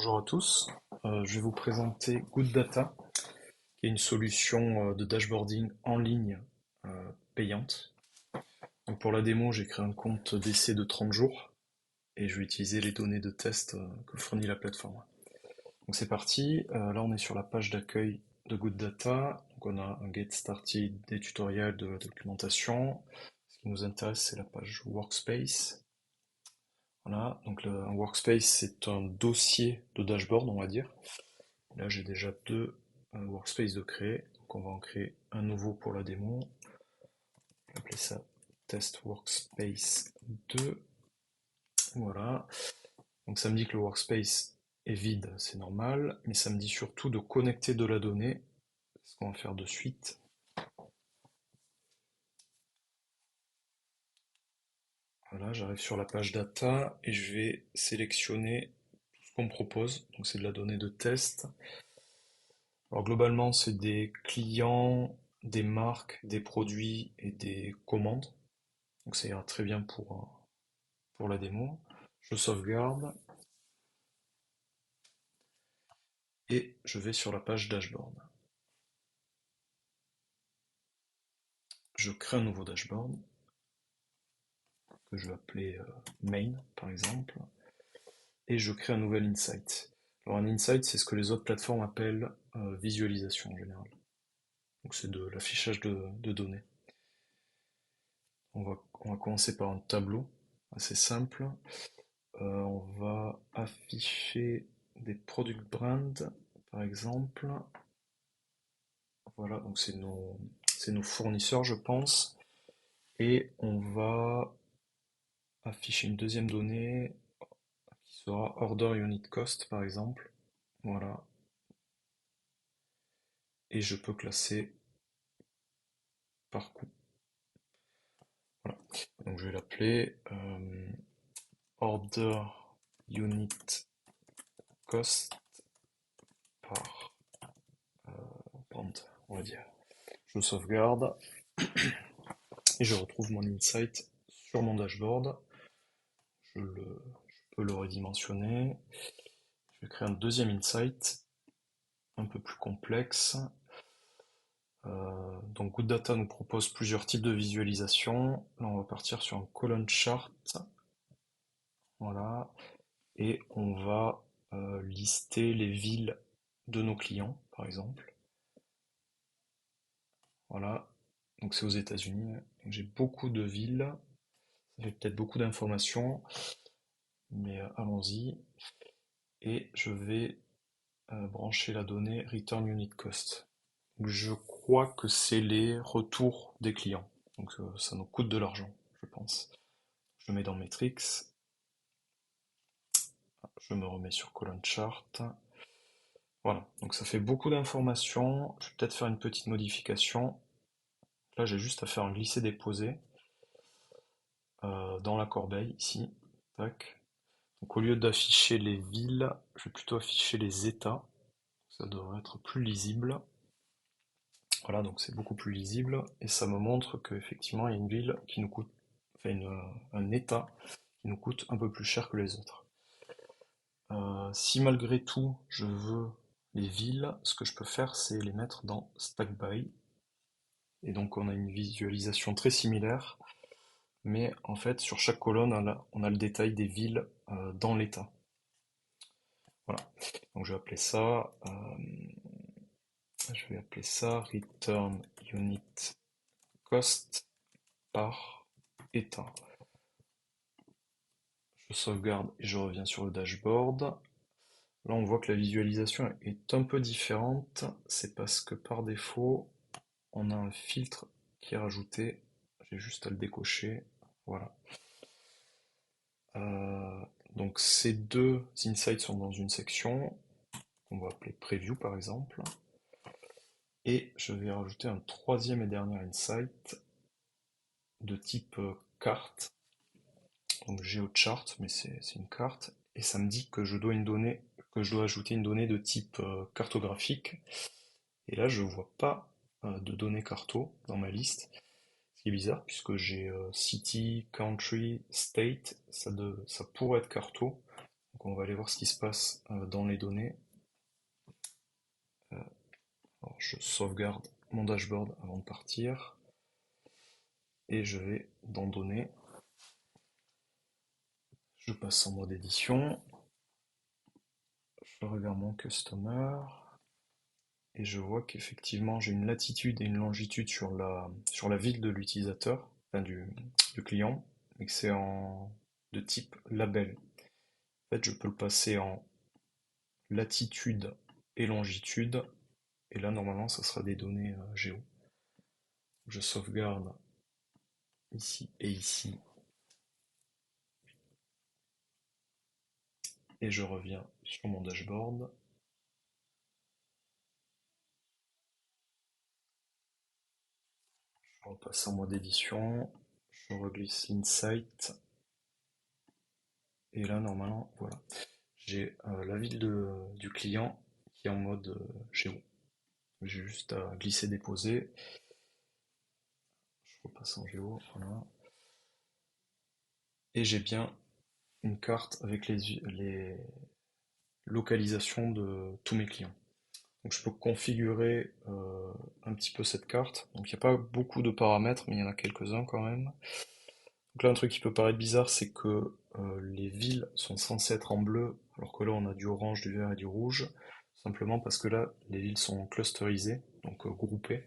Bonjour à tous. Je vais vous présenter Good Data, qui est une solution de dashboarding en ligne payante. Donc pour la démo, j'ai créé un compte d'essai de 30 jours et je vais utiliser les données de test que fournit la plateforme. Donc c'est parti. Là, on est sur la page d'accueil de Good Data. Donc on a un Get Started, des tutoriels de la documentation. Ce qui nous intéresse, c'est la page Workspace. Voilà, donc un workspace, c'est un dossier de dashboard, on va dire. Là, j'ai déjà deux workspaces de créer. Donc, on va en créer un nouveau pour la démo. Je vais appeler ça Test Workspace 2. Voilà. Donc, ça me dit que le workspace est vide, c'est normal. Mais ça me dit surtout de connecter de la donnée. C'est ce qu'on va faire de suite. Voilà, j'arrive sur la page data et je vais sélectionner tout ce qu'on me propose. Donc, c'est de la donnée de test. Alors globalement, c'est des clients, des marques, des produits et des commandes. Donc ça ira très bien pour la démo. Je sauvegarde et je vais sur la page dashboard. Je crée un nouveau dashboard que je vais appeler main par exemple et je crée un nouvel insight. Alors un insight, c'est ce que les autres plateformes appellent visualisation en général. Donc c'est de l'affichage de données. On va commencer par un tableau assez simple. On va afficher des product brands par exemple. Voilà, donc c'est nos fournisseurs, je pense. Et on va afficher une deuxième donnée qui sera Order Unit Cost, par exemple. Voilà. Et je peux classer par coût. Voilà. Donc je vais l'appeler Order Unit Cost par brand, on va dire. Je sauvegarde et je retrouve mon insight sur mon dashboard. Je peux le redimensionner. Je vais créer un deuxième insight, un peu plus complexe. Donc Good Data nous propose plusieurs types de visualisation. Là, on va partir sur un column chart. Voilà. Et on va lister les villes de nos clients, par exemple. Voilà. Donc c'est aux États-Unis. Donc j'ai beaucoup de villes. Ça fait peut-être beaucoup d'informations, mais allons-y. Et je vais brancher la donnée Return Unit Cost. Donc, je crois que c'est les retours des clients. Donc ça nous coûte de l'argent, je pense. Je mets dans Metrics. Je me remets sur Column Chart. Voilà, donc ça fait beaucoup d'informations. Je vais peut-être faire une petite modification. Là, j'ai juste à faire un glisser-déposer dans la corbeille, ici. Tac. Donc au lieu d'afficher les villes, je vais plutôt afficher les états. Ça devrait être plus lisible. Voilà, donc c'est beaucoup plus lisible. Et ça me montre qu'effectivement, il y a une ville qui nous coûte, enfin un état qui nous coûte un peu plus cher que les autres. Si malgré tout je veux les villes, ce que je peux faire c'est les mettre dans Stack By. Et donc on a une visualisation très similaire, mais en fait sur chaque colonne on a le détail des villes dans l'état. Voilà, donc je vais appeler ça Return Unit Cost par état. Je sauvegarde et je reviens sur le dashboard. Là, on voit que la visualisation est un peu différente. C'est parce que par défaut, on a un filtre qui est rajouté. J'ai juste à le décocher. Voilà. Euh, donc ces deux insights sont dans une section qu'on va appeler Preview par exemple. Et je vais rajouter un troisième et dernier insight de type carte. Donc GeoChart, mais c'est une carte. Et ça me dit que je dois ajouter une donnée de type cartographique. Et là, je vois pas de données carto dans ma liste. Ce qui est bizarre puisque j'ai city, country, state, ça pourrait être carto. Donc on va aller voir ce qui se passe dans les données. Alors, je sauvegarde mon dashboard avant de partir. Et je vais dans données. Je passe en mode édition. Je regarde mon customer. Et je vois qu'effectivement j'ai une latitude et une longitude sur la ville de l'utilisateur, enfin du client, mais que c'est de type label. En fait, je peux le passer en latitude et longitude, et là normalement ça sera des données géo. Je sauvegarde ici et ici, et je reviens sur mon dashboard. Je repasse en mode édition, je reglisse l'insight, et là normalement voilà. J'ai la ville du client qui est en mode géo. J'ai juste à glisser déposer. Je repasse en géo, voilà. Et j'ai bien une carte avec les localisations de tous mes clients. Donc je peux configurer un petit peu cette carte. Donc il n'y a pas beaucoup de paramètres, mais il y en a quelques-uns quand même. Donc là, un truc qui peut paraître bizarre, c'est que les villes sont censées être en bleu, alors que là on a du orange, du vert et du rouge. Simplement parce que là, les villes sont clusterisées, donc groupées.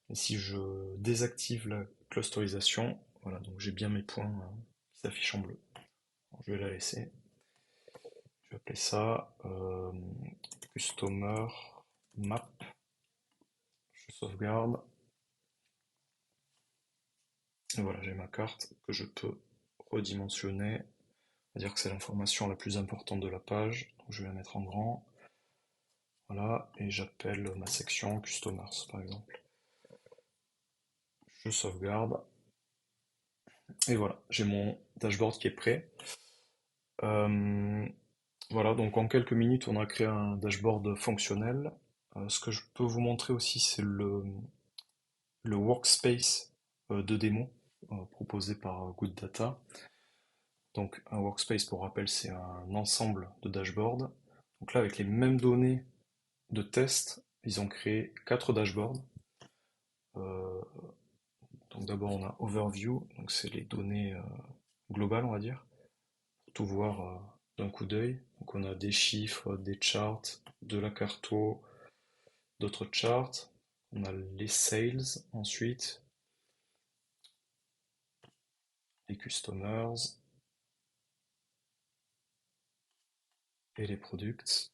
Et si je désactive la clusterisation, voilà, donc j'ai bien mes points qui s'affichent en bleu. Alors, je vais la laisser. Je vais appeler ça Customer Map. Je sauvegarde. Et voilà, j'ai ma carte que je peux redimensionner. C'est-à-dire que c'est l'information la plus importante de la page. Donc je vais la mettre en grand. Voilà, et j'appelle ma section Customers par exemple. Je sauvegarde. Et voilà, j'ai mon dashboard qui est prêt. Euh, voilà, donc en quelques minutes, on a créé un dashboard fonctionnel. Ce que je peux vous montrer aussi, c'est le workspace de démo proposé par Good Data. Donc un workspace, pour rappel, c'est un ensemble de dashboards. Donc là, avec les mêmes données de test, ils ont créé 4 dashboards. Euh, donc d'abord, on a Overview, donc c'est les données globales, on va dire, pour tout voir d'un coup d'œil. Donc on a des chiffres, des charts, de la carto, d'autres charts. On a les sales ensuite, les customers et les products.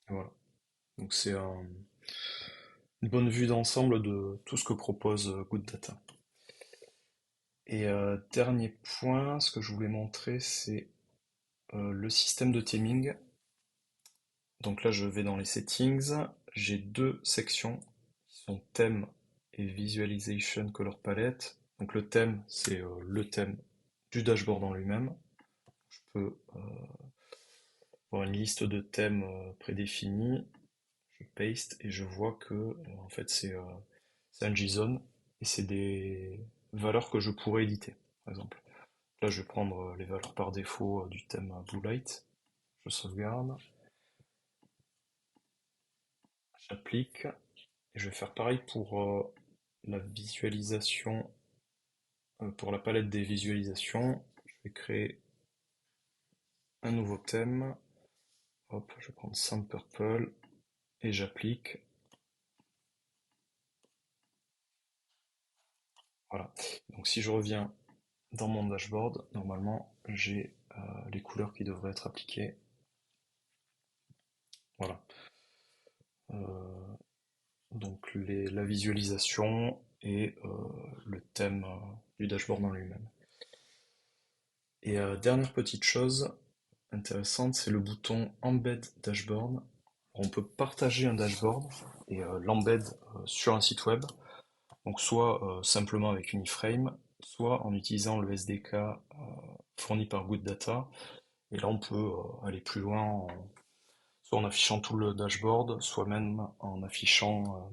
Et voilà. Donc c'est une bonne vue d'ensemble de tout ce que propose Good Data. Et dernier point, ce que je voulais montrer, c'est le système de theming. Donc là, je vais dans les settings. J'ai deux sections qui sont thème et visualization color palette. Donc le thème, c'est le thème du dashboard en lui-même. Je peux avoir une liste de thèmes prédéfinis. Je paste et je vois que en fait c'est un JSON et c'est des valeurs que je pourrais éditer, par exemple. Là, je vais prendre les valeurs par défaut du thème Blue Light. Je sauvegarde. J'applique. Et je vais faire pareil pour la visualisation, pour la palette des visualisations. Je vais créer un nouveau thème. Hop, je vais prendre Sand Purple et j'applique. Voilà. Donc si je reviens dans mon dashboard, normalement j'ai les couleurs qui devraient être appliquées. Voilà. Euh, donc la visualisation et le thème du dashboard en lui-même. Et dernière petite chose intéressante, c'est le bouton Embed Dashboard. On peut partager un dashboard et l'embed sur un site web, donc soit simplement avec une iframe, soit en utilisant le SDK fourni par Good Data. Et là, on peut aller plus loin, soit en affichant tout le dashboard, soit même en affichant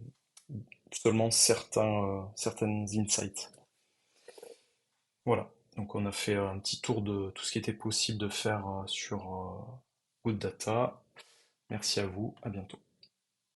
seulement certaines insights. Voilà. Donc on a fait un petit tour de tout ce qui était possible de faire sur Good Data. Merci à vous, à bientôt.